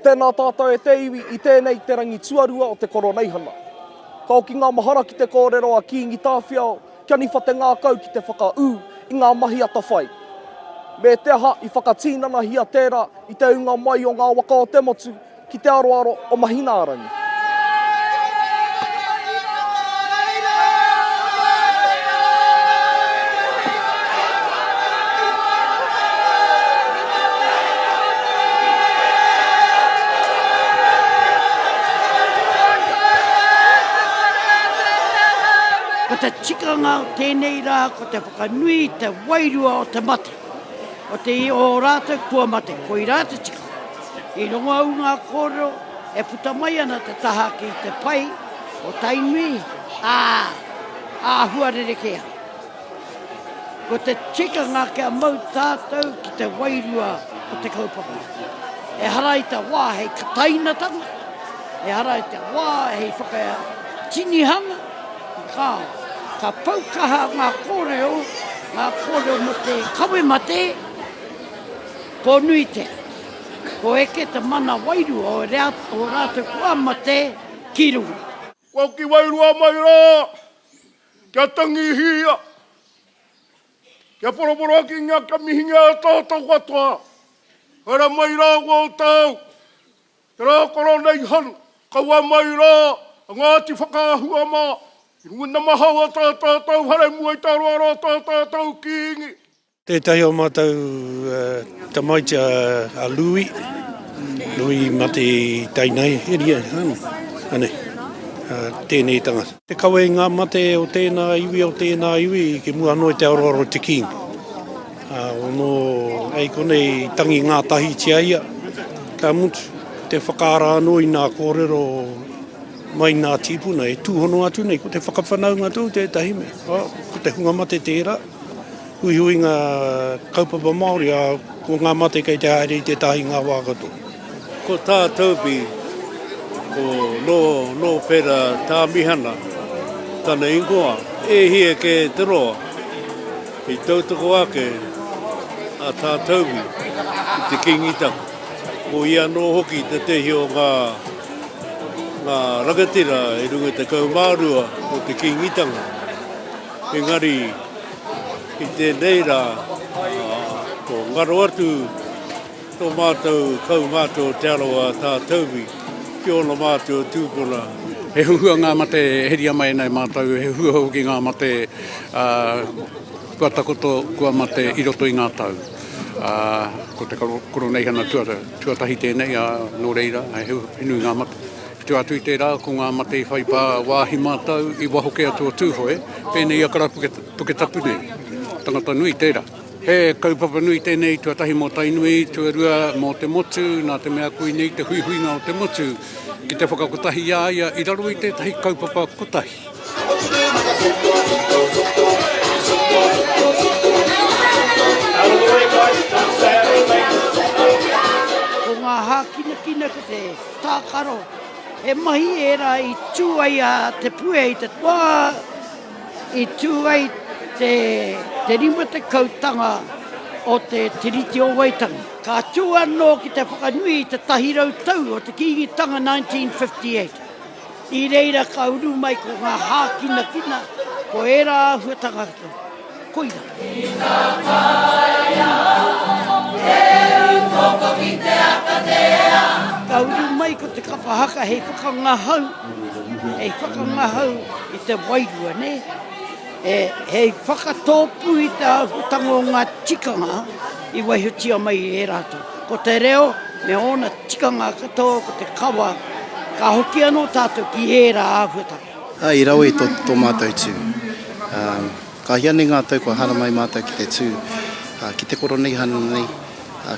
tēnā tātou e te iwi I tēnei te rangi tuarua o te koroneihana. Ka o ki ngā mahara ki te kōrero a kiingi tāwhiao, kia ni whate ngā kau ki te whakaū I ngā mahi ata whai. Me te aha I whakatīnana hia tērā I te unga mai o ngā waka o te motu ki te aroaro o Mahinārangi. Ko te tikanga o tēnei rā, ko te whakanui, te wairua o te mate. O te I o rātou kua mate, ko I rātou tikanga. I rongo au ngā kōrero, e puta mai ana te taha ki te pai, o tainui, hua rerekea. Ko te tikanga kia mau tātou ki te wairua o te kaupapa. E harai te wāhi ka tainatanga, e harai te wāhi whakatinihanga, ka paukaha ngā kōrero mo te kawe mate, ko nui te. Ko eke te mana wairua o rātou kua mate ki runga. Ko ki wairua mai rā, kia tangi hia, kia poroporo ki ngā ka mihinga tātou katoa. Hara mai rā o tau, te rā koroneihana, kaua mai rā, ngā ti whakahua mā, Runa mahau a tātou, hare mua I tāruaro a tātou kiingi. Tētahi o mātou tamaita a Lui mate tainai, eria, ane, tēnei tangata. Te kawe ngā mate o tēnā iwi, ke mua anō I te aroaro te king. Ono, ei konei tangi ngā tahi tia ia, ka mutu, te whakaara anō I ngā kōrero, mai nā tīpuna e tūhono atu nei, ko te whakawhanaunga tō tētahi me. Ko te hunga mate tērā, hui ngā kaupapa Māori ko ngā mate kei te haere I te tahi ngā wākato. Ko tātou pi, ko no pera tā mihana, tāna ingoa, e hia ke te roa, I tautoko ake a tātou pi, I te kingitaka. Ko ia no hoki te tehi o ngā rangatira e runga te kaumārua o te kingitanga. Engari, I tēnei rā, ko ngaro atu tō mātou kaumātou te aroa tātauwi, ki ona mātou tūpuna. He huhua ngā mate heria mai nei mātou, he huhua hoki ngā mate kua takoto, kua mate I roto I ngā tau. Ko te koroneihana tuatahi tēnei no reira, he nui ngā mate. Te atu I tērā, ko ngā mate I whaipā wāhi mātou I wahoke atua tūhoe, pēnei akara puke tapu nei, tangata nui tērā. He kaupapa nui tēnei tuatahi mō tainui, tuarua mō te motu, nā te mea kui nei te huihuinga o te motu, ki te whakakotahi ia I raro I tētahi kaupapa kotahi. Ko ngā hākina ko te tākaro, e mahi e rā I tūai a te pue I te toa, I tūai te rima te kautanga o te tiriti o waitanga. Ka tūa no ki te whakanui I te tahirau tau o te kingitanga 1958. I reira ka uru mai ko ngā hākina, ko e rā huatanga kato. Koira. Ka uru mai ko te kapahaka hei whakangahau, I te wairua, ne? Hei whakatōpu I te ahutanga o ngā tikanga I waihutia mai e rātou. Ko te reo, me ona tikanga katoa ko te kawa, ka hoki anō tātou ki e rā ahutanga. I rau I tō mātou tū. Ka hiane ngā tau kua hara mai mātou ki te tū, ki te koroneihana nei,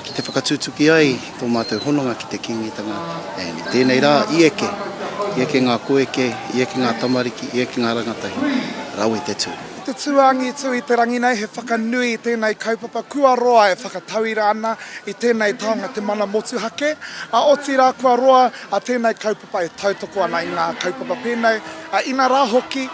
ki te whakatūtuki ai tō mātou hononga ki te kingitanga. Tēnei rā, I eke ngā koeke, I eke ngā tamariki, I eke ngā rangatahi, rau I te tū. Te tūangi tū I te rangi nei, he whakanui I tēnei kaupapa kua roa e whakatauira ana I tēnei taonga te mana motu hake. O tira kua roa a tēnei kaupapa e tautoko ana I ngā kaupapa pēnei. Ina rā hoki,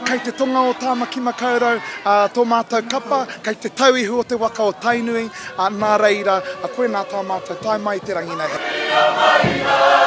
kei te tonga o tāmaki makaurau, tō mātou kapa, kei te tauihu o te waka o tainui, nā reira, koe nā tā mātou tai mai te rangi nei. Mahurangi